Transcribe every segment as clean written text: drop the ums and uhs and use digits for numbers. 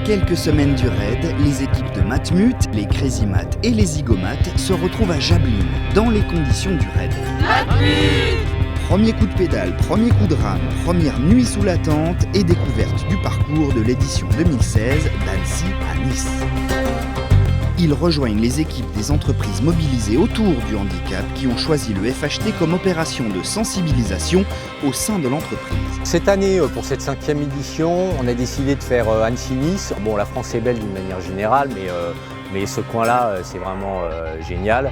quelques semaines du raid, les équipes de Matmut, les Crazy Mat et les Zygomates se retrouvent à Jablin, dans les conditions du raid. Matmut ! Premier coup de pédale, premier coup de rame, première nuit sous la tente et découverte du parcours de l'édition 2016 d'Annecy à Nice. Ils rejoignent les équipes des entreprises mobilisées autour du handicap qui ont choisi le FHT comme opération de sensibilisation au sein de l'entreprise. Cette année, pour cette 5e édition, on a décidé de faire Annecy-Nice. Bon, la France est belle d'une manière générale, mais ce coin-là, c'est vraiment génial.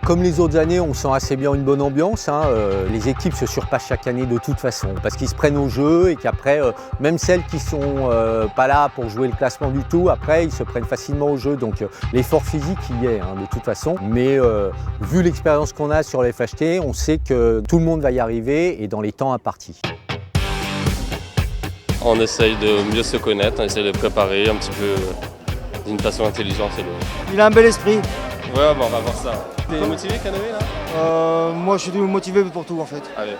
Comme les autres années, on sent assez bien une bonne ambiance. Les équipes se surpassent chaque année de toute façon, parce qu'ils se prennent au jeu et qu'après, même celles qui sont pas là pour jouer le classement du tout, après ils se prennent facilement au jeu. Donc l'effort physique y est de toute façon. Mais vu l'expérience qu'on a sur les FHT, on sait que tout le monde va y arriver et dans les temps impartis. On essaye de mieux se connaître, on essaye de préparer un petit peu d'une façon intelligente. Il a un bel esprit. Ouais, bon, on va voir ça. T'es motivé, Canoë, là? Moi, je suis motivé pour tout, en fait. Allez.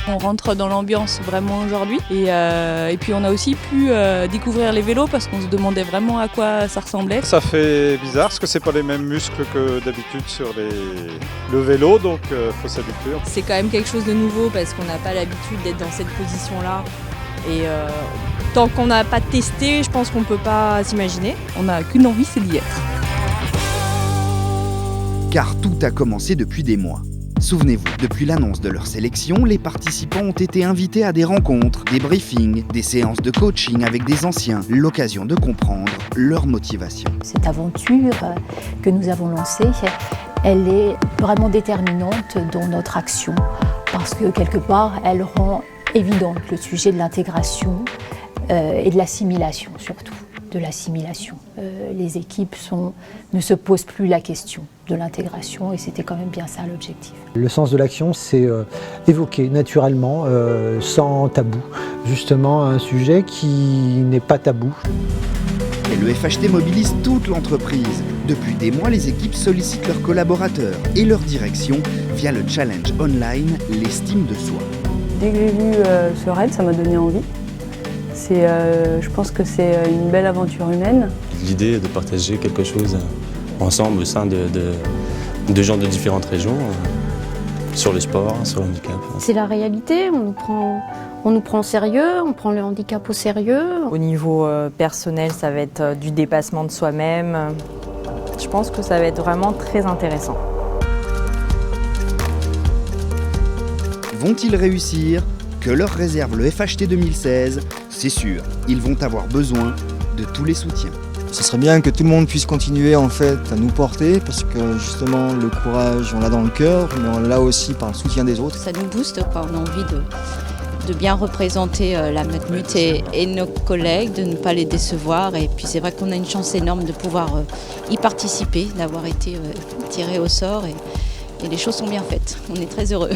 On rentre dans l'ambiance vraiment aujourd'hui et puis on a aussi pu découvrir les vélos parce qu'on se demandait vraiment à quoi ça ressemblait. Ça fait bizarre parce que c'est pas les mêmes muscles que d'habitude sur le vélo, donc faut s'habituer. C'est quand même quelque chose de nouveau parce qu'on n'a pas l'habitude d'être dans cette position-là et tant qu'on n'a pas testé, je pense qu'on ne peut pas s'imaginer. On n'a qu'une envie, c'est d'y être. Car tout a commencé depuis des mois. Souvenez-vous, depuis l'annonce de leur sélection, les participants ont été invités à des rencontres, des briefings, des séances de coaching avec des anciens, l'occasion de comprendre leur motivation. Cette aventure que nous avons lancée, elle est vraiment déterminante dans notre action parce que quelque part, elle rend évidente le sujet de l'intégration et de l'assimilation surtout. De l'assimilation. Les équipes ne se posent plus la question de l'intégration et c'était quand même bien ça l'objectif. Le sens de l'action, c'est évoquer naturellement, sans tabou, justement un sujet qui n'est pas tabou. Et le FHT mobilise toute l'entreprise. Depuis des mois, les équipes sollicitent leurs collaborateurs et leur direction via le challenge online l'estime de soi. Dès que j'ai vu ce raid, ça m'a donné envie. Je pense que c'est une belle aventure humaine. L'idée de partager quelque chose ensemble au sein de gens de différentes régions sur le sport, sur le handicap. C'est la réalité, on nous prend au sérieux, on prend le handicap au sérieux. Au niveau personnel, ça va être du dépassement de soi-même. Je pense que ça va être vraiment très intéressant. Vont-ils réussir ? Que leur réserve le FHT 2016, c'est sûr, ils vont avoir besoin de tous les soutiens. Ce serait bien que tout le monde puisse continuer en fait à nous porter parce que justement le courage on l'a dans le cœur mais on l'a aussi par le soutien des autres. Ça nous booste, quoi. On a envie de bien représenter la Matmut et nos collègues, de ne pas les décevoir et puis c'est vrai qu'on a une chance énorme de pouvoir y participer, d'avoir été tiré au sort et les choses sont bien faites. On est très heureux.